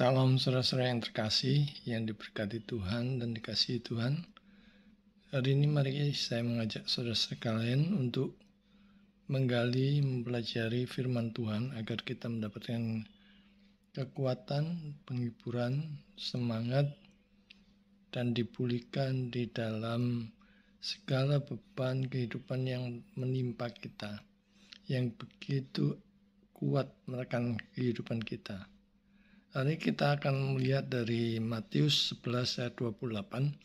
Shalom saudara-saudara yang terkasih, yang diberkati Tuhan dan dikasihi Tuhan. Hari ini mari saya mengajak saudara sekalian untuk menggali, mempelajari firman Tuhan agar kita mendapatkan kekuatan, penghiburan, semangat, dan dipulihkan di dalam segala beban kehidupan yang menimpa kita, yang begitu kuat menekan kehidupan kita. Hari ini kita akan melihat dari Matius 11 ayat 28,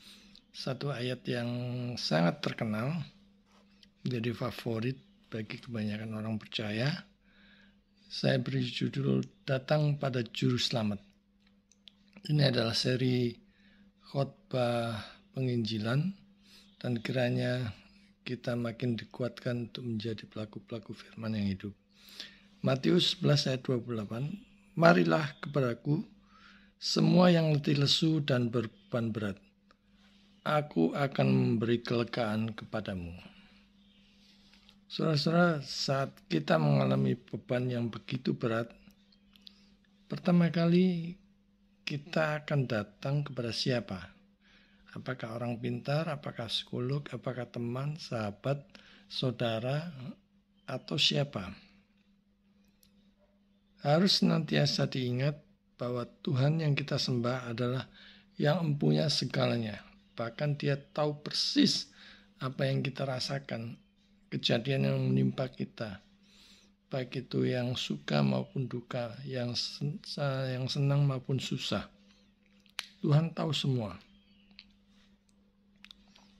satu ayat yang sangat terkenal, menjadi favorit bagi kebanyakan orang percaya. Saya beri judul Datang pada Juru Selamat. Ini adalah seri khotbah penginjilan dan kiranya kita makin dikuatkan untuk menjadi pelaku-pelaku firman yang hidup. Matius 11 ayat 28. Marilah kepadaku semua yang letih lesu dan berbeban berat. Aku akan memberi kelegaan kepadamu. Saudara-saudara, saat kita mengalami beban yang begitu berat, pertama kali kita akan datang kepada siapa? Apakah orang pintar, apakah psikolog, apakah teman, sahabat, saudara, atau siapa? Harus senantiasa diingat bahwa Tuhan yang kita sembah adalah yang mempunyai segalanya. Bahkan Dia tahu persis apa yang kita rasakan, kejadian yang menimpa kita, baik itu yang suka maupun duka, yang senang maupun susah. Tuhan tahu semua.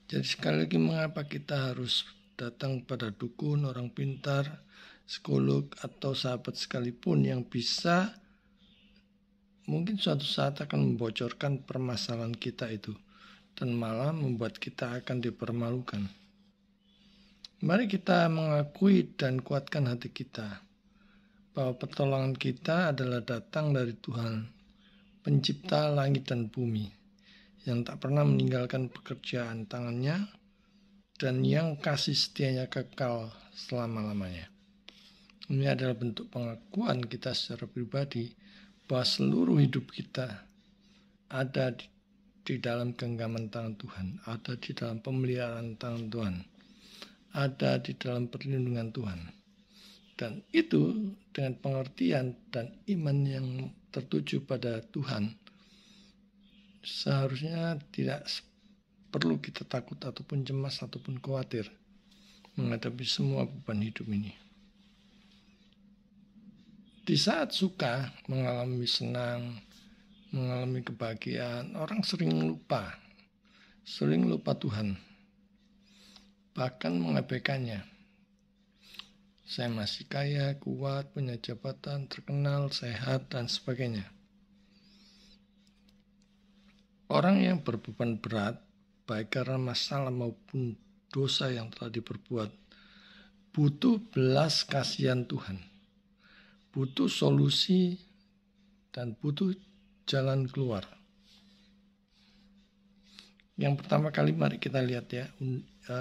Jadi sekali lagi, mengapa kita harus datang pada dukun, orang pintar, psikolog, atau sahabat sekalipun yang bisa mungkin suatu saat akan membocorkan permasalahan kita itu dan malah membuat kita akan dipermalukan. Mari kita mengakui dan kuatkan hati kita bahwa pertolongan kita adalah datang dari Tuhan, pencipta langit dan bumi, yang tak pernah meninggalkan pekerjaan tangannya dan yang kasih setianya kekal selama-lamanya. Ini adalah bentuk pengakuan kita secara pribadi bahwa seluruh hidup kita ada di dalam genggaman tangan Tuhan, ada di dalam pemeliharaan tangan Tuhan, ada di dalam perlindungan Tuhan. Dan itu dengan pengertian dan iman yang tertuju pada Tuhan, seharusnya tidak perlu kita takut ataupun cemas ataupun khawatir menghadapi semua beban hidup ini. Di saat suka, mengalami senang, mengalami kebahagiaan, orang sering lupa Tuhan, bahkan mengabaikannya. Saya masih kaya, kuat, punya jabatan, terkenal, sehat, dan sebagainya. Orang yang berbeban berat, baik karena masalah maupun dosa yang telah diperbuat, butuh belas kasihan Tuhan, butuh solusi, dan butuh jalan keluar. Yang pertama kali mari kita lihat ya,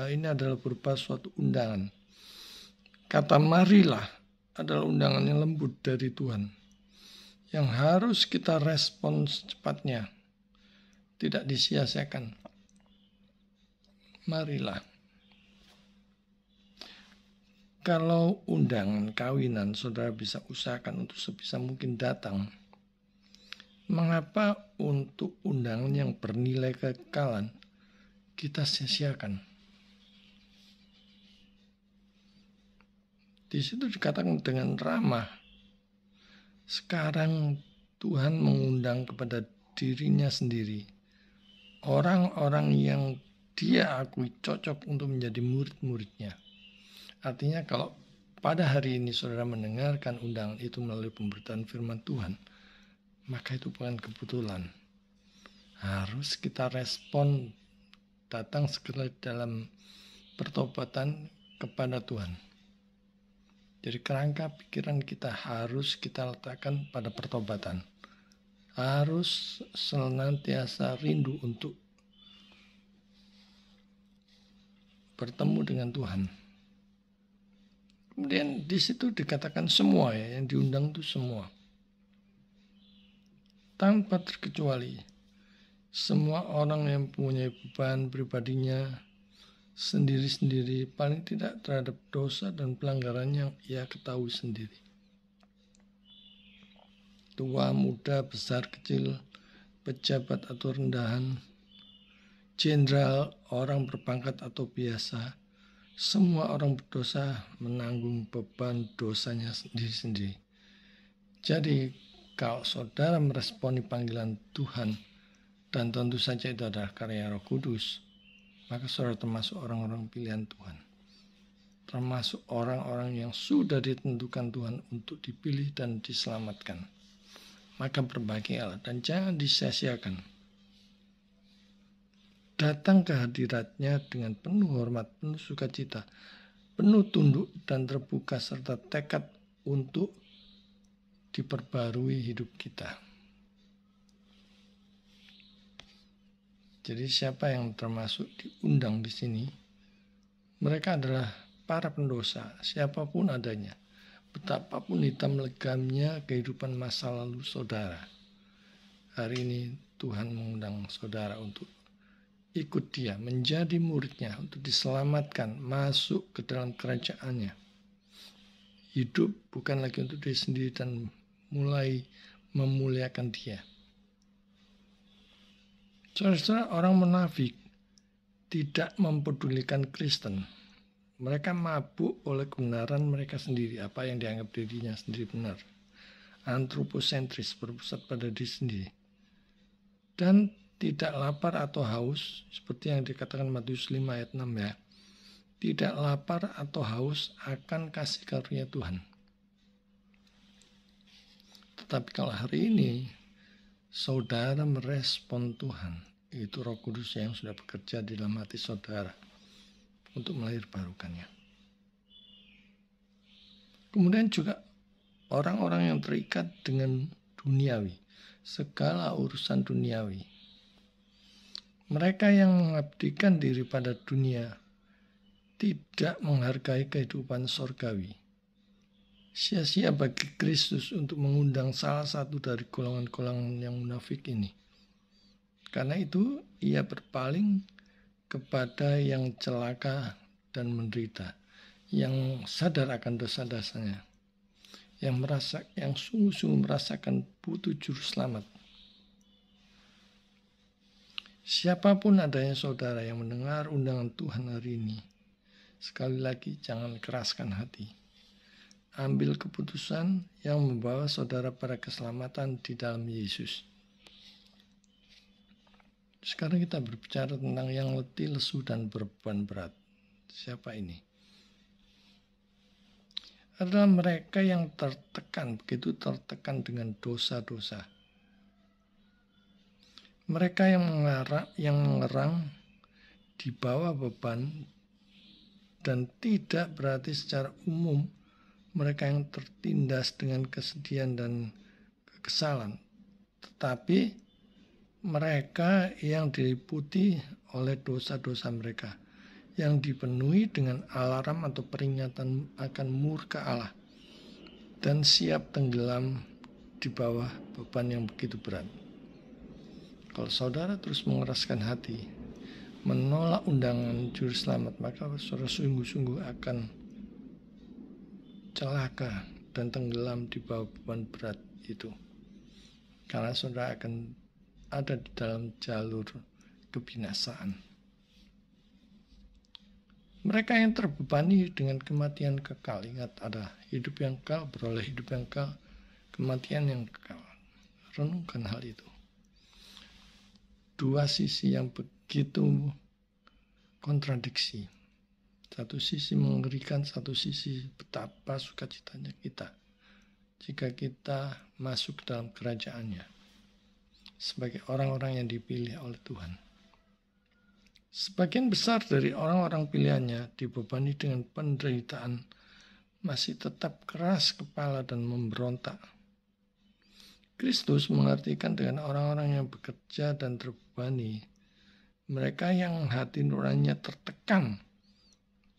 ini adalah berupa suatu undangan. Kata marilah adalah undangan yang lembut dari Tuhan, yang harus kita respon secepatnya, tidak disia-siakan. Marilah. Kalau undangan kawinan saudara bisa usahakan untuk sebisa mungkin datang, mengapa untuk undangan yang bernilai kekekalan kita sia-siakan? Di situ dikatakan dengan ramah. Sekarang Tuhan mengundang kepada dirinya sendiri orang-orang yang Dia akui cocok untuk menjadi murid-muridnya. Artinya kalau pada hari ini saudara mendengarkan undangan itu melalui pemberitaan firman Tuhan, maka itu bukan kebetulan. Harus kita respon, datang segera dalam pertobatan kepada Tuhan. Jadi kerangka pikiran kita harus kita letakkan pada pertobatan. Harus senantiasa rindu untuk bertemu dengan Tuhan. Kemudian di situ dikatakan semua ya, yang diundang itu semua. tanpa terkecuali. Semua orang yang mempunyai beban pribadinya sendiri-sendiri, paling tidak terhadap dosa dan pelanggaran yang ia ketahui sendiri. Tua, muda, besar, kecil, pejabat atau rendahan, jenderal, orang berpangkat atau biasa, semua orang berdosa menanggung beban dosanya sendiri-sendiri. Jadi, kalau saudara meresponi panggilan Tuhan, dan tentu saja itu adalah karya Roh Kudus, maka saudara termasuk orang-orang pilihan Tuhan. Termasuk orang-orang yang sudah ditentukan Tuhan untuk dipilih dan diselamatkan. Maka berbahagialah dan jangan disia-siakan. Datang ke hadiratnya dengan penuh hormat, penuh sukacita, penuh tunduk dan terbuka serta tekad untuk diperbarui hidup kita. Jadi siapa yang termasuk diundang di sini? Mereka adalah para pendosa, siapapun adanya. Betapapun hitam legamnya kehidupan masa lalu saudara. Hari ini Tuhan mengundang saudara untuk ikut Dia, menjadi muridnya, untuk diselamatkan, masuk ke dalam kerajaannya. Hidup bukan lagi untuk diri sendiri dan mulai memuliakan Dia. Saudara-saudara, orang munafik tidak mempedulikan Kristen. Mereka mabuk oleh kebenaran mereka sendiri, apa yang dianggap dirinya sendiri benar. Antroposentris, berpusat pada diri sendiri. Dan tidak lapar atau haus, seperti yang dikatakan Matius 5 ayat 6 ya. Tidak lapar atau haus akan kasih karunia Tuhan. Tetapi kalau hari ini saudara merespon Tuhan, itu Roh Kudus yang sudah bekerja di dalam hati saudara untuk melahirbarukannya. Kemudian juga orang-orang yang terikat dengan duniawi, segala urusan duniawi. Mereka yang mengabdikan diri pada dunia tidak menghargai kehidupan sorgawi. Sia-sia bagi Kristus untuk mengundang salah satu dari golongan-golongan yang munafik ini. Karena itu ia berpaling kepada yang celaka dan menderita, yang sadar akan dosa-dosanya, yang sungguh-sungguh merasakan butuh juru selamat. Siapapun adanya saudara yang mendengar undangan Tuhan hari ini, sekali lagi jangan keraskan hati. Ambil keputusan yang membawa saudara pada keselamatan di dalam Yesus. Sekarang kita berbicara tentang yang letih, lesu, dan berbeban berat. Siapa ini? Adalah mereka yang tertekan, begitu tertekan dengan dosa-dosa. Mereka yang mengerang di bawah beban, dan tidak berarti secara umum mereka yang tertindas dengan kesedihan dan kekesalan, tetapi mereka yang diliputi oleh dosa-dosa mereka, yang dipenuhi dengan alarm atau peringatan akan murka Allah, dan siap tenggelam di bawah beban yang begitu berat. Kalau saudara terus mengeraskan hati, menolak undangan juru selamat, maka saudara sungguh-sungguh akan celaka dan tenggelam di bawah beban berat itu. Karena saudara akan ada di dalam jalur kebinasaan. Mereka yang terbebani dengan kematian kekal, ingat ada hidup yang kekal, beroleh hidup yang kekal, kematian yang kekal. Renungkan hal itu. Dua sisi yang begitu kontradiksi. Satu sisi mengerikan, satu sisi betapa sukacitanya kita jika kita masuk dalam kerajaannya sebagai orang-orang yang dipilih oleh Tuhan. Sebagian besar dari orang-orang pilihannya dibebani dengan penderitaan, masih tetap keras kepala dan memberontak. Kristus mengartikan dengan orang-orang yang bekerja dan terbebani, mereka yang hati nuraninya tertekan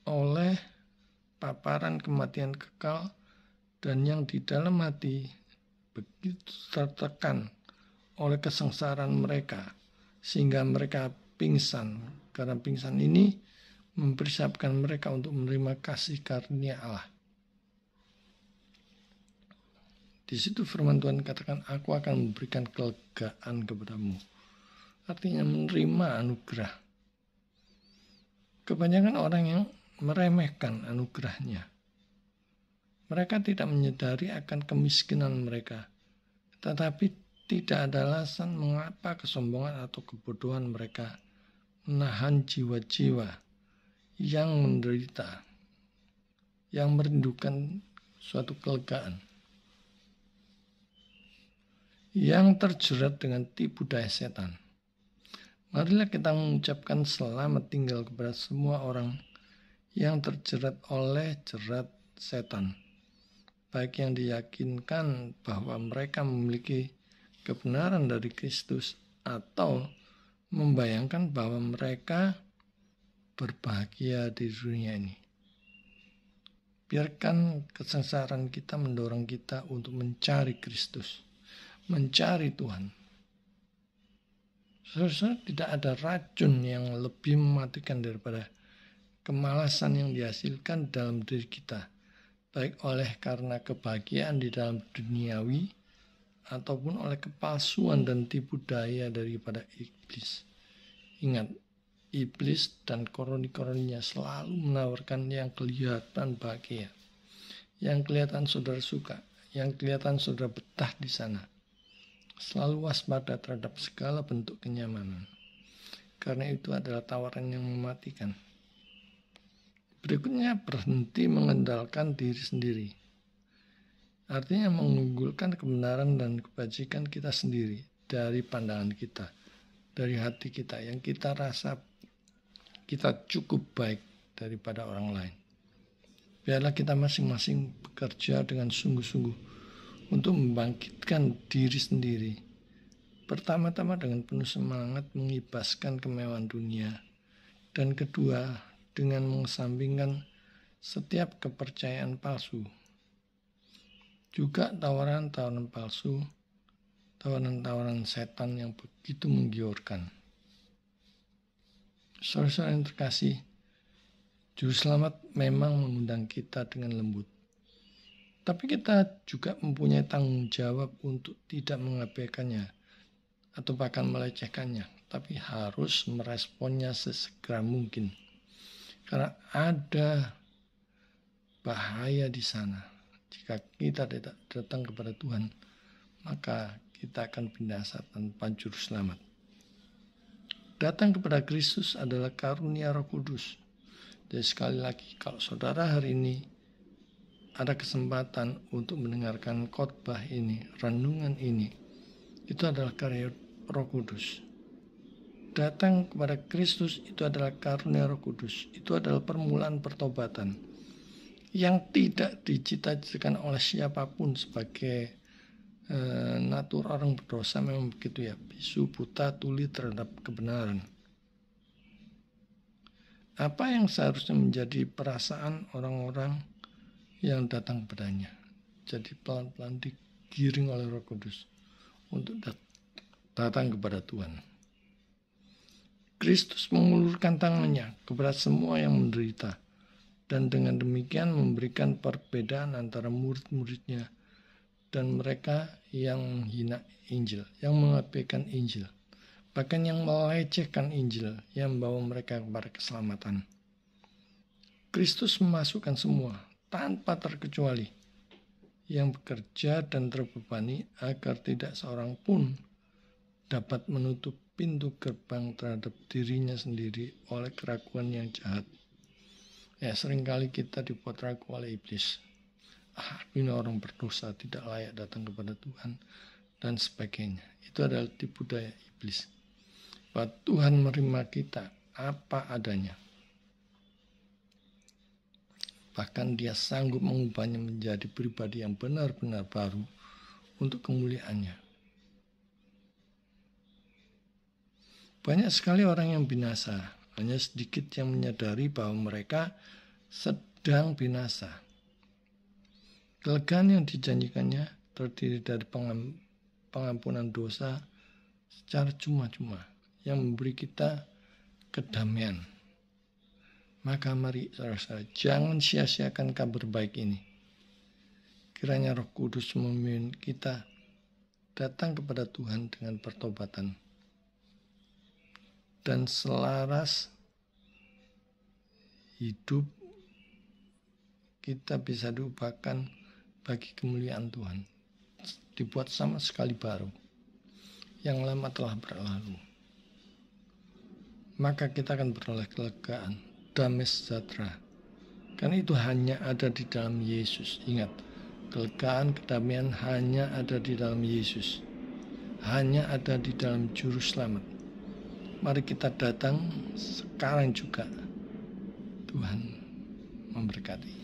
oleh paparan kematian kekal dan yang di dalam hati begitu tertekan oleh kesengsaraan mereka sehingga mereka pingsan. Karena pingsan ini mempersiapkan mereka untuk menerima kasih karunia Allah. Di situ firman Tuhan katakan, aku akan memberikan kelegaan kepadamu. Artinya menerima anugerah. Kebanyakan orang yang meremehkan anugerahnya. Mereka tidak menyadari akan kemiskinan mereka. Tetapi tidak ada alasan mengapa kesombongan atau kebodohan mereka menahan jiwa-jiwa yang menderita, yang merindukan suatu kelegaan, yang terjerat dengan tipu daya setan. Marilah kita mengucapkan selamat tinggal kepada semua orang yang terjerat oleh jerat setan, baik yang diyakinkan bahwa mereka memiliki kebenaran dari Kristus atau membayangkan bahwa mereka berbahagia di dunia ini. Biarkan kesengsaraan kita mendorong kita untuk mencari Kristus, mencari Tuhan. Saudara, tidak ada racun yang lebih mematikan daripada kemalasan yang dihasilkan dalam diri kita, baik oleh karena kebahagiaan di dalam duniawi ataupun oleh kepalsuan dan tipu daya daripada iblis. Ingat, iblis dan koroni-koroninya selalu menawarkan yang kelihatan bahagia, yang kelihatan saudara suka, yang kelihatan saudara betah di sana. Selalu waspada terhadap segala bentuk kenyamanan, karena itu adalah tawaran yang mematikan. Berikutnya, berhenti mengandalkan diri sendiri. Artinya mengunggulkan kebenaran dan kebajikan kita sendiri dari pandangan kita, dari hati kita yang kita rasa kita cukup baik daripada orang lain. Biarlah kita masing-masing bekerja dengan sungguh-sungguh untuk membangkitkan diri sendiri. Pertama-tama dengan penuh semangat mengibaskan kemewahan dunia, dan kedua dengan mengesampingkan setiap kepercayaan palsu. Juga tawaran-tawaran palsu, tawaran-tawaran setan yang begitu menggiurkan. Saudara-saudara yang terkasih, Juru Selamat memang mengundang kita dengan lembut. Tapi kita juga mempunyai tanggung jawab untuk tidak mengabaikannya atau bahkan melecehkannya, tapi harus meresponnya sesegera mungkin. Karena ada bahaya di sana. Jika kita tidak datang kepada Tuhan, maka kita akan binasa tanpa Juru Selamat. Datang kepada Kristus adalah karunia Roh Kudus. Jadi sekali lagi, kalau saudara hari ini ada kesempatan untuk mendengarkan khotbah ini, renungan ini, itu adalah karya Roh Kudus. Datang kepada Kristus itu adalah karunia Roh Kudus. Itu adalah permulaan pertobatan yang tidak dicita-citakan oleh siapapun sebagai natur orang berdosa. Memang begitu ya, bisu buta tuli terhadap kebenaran. Apa yang seharusnya menjadi perasaan orang-orang yang datang kepadanya? Jadi pelan-pelan digiring oleh Roh Kudus untuk datang kepada Tuhan. Kristus mengulurkan tangannya kepada semua yang menderita, dan dengan demikian memberikan perbedaan antara murid-muridnya dan mereka yang menghina Injil, yang mengabaikan Injil, bahkan yang melecehkan Injil yang membawa mereka kepada keselamatan. Kristus memasukkan semua tanpa terkecuali yang bekerja dan terbebani agar tidak seorang pun dapat menutup pintu gerbang terhadap dirinya sendiri oleh keraguan yang jahat. Ya, seringkali kita dibuat ragu oleh iblis. Ini orang berdosa, tidak layak datang kepada Tuhan, dan sebagainya. Itu adalah tipu daya iblis. Bahwa Tuhan menerima kita apa adanya. Bahkan Dia sanggup mengubahnya menjadi pribadi yang benar-benar baru untuk kemuliaannya. Banyak sekali orang yang binasa, hanya sedikit yang menyadari bahwa mereka sedang binasa. Kelegaan yang dijanjikannya terdiri dari pengampunan dosa, secara cuma-cuma yang memberi kita kedamaian. Maka mari saudara, jangan sia-siakan kabar baik ini. Kiranya Roh Kudus memimpin kita datang kepada Tuhan dengan pertobatan dan selaras hidup kita bisa diubahkan bagi kemuliaan Tuhan, dibuat sama sekali baru, yang lama telah berlalu. Maka kita akan beroleh kelegaan, damai sejahtera, karena itu hanya ada di dalam Yesus. Ingat, kelegaan, kedamaian hanya ada di dalam Yesus, hanya ada di dalam Juru Selamat. Mari kita datang sekarang juga. Tuhan memberkati.